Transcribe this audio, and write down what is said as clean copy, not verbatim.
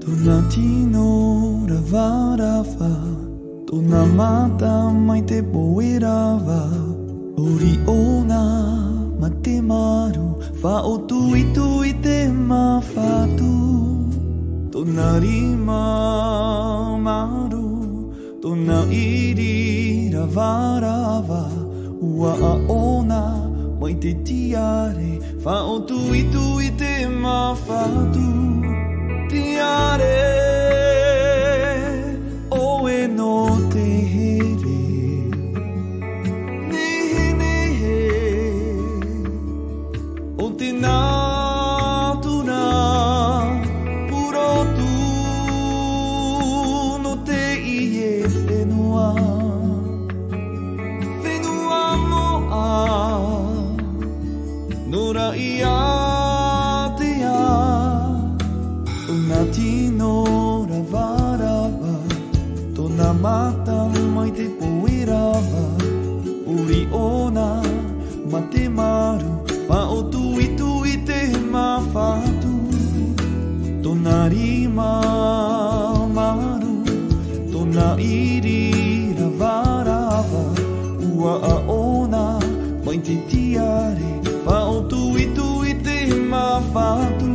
Tōna tino rawa Tōna mata mai te poerawa Ori ona ma te maru Whaotu i te mawhatu Tōna rima maru Tōna iri rawa Ua a ona mai te tiare Whaotu i te mawhatu Tiare oe no te here Nehe o te nātuna Purotu no te ie whenua Whenua moa Nora ia te a Tōna tino rawa Tōna mata mai te poerawa Uri ona ma te maru Whaotu i te mawhatu Tōna rima maru Tōna iri rawa Ua a ona mai te tiare Whaotu i te mawhatu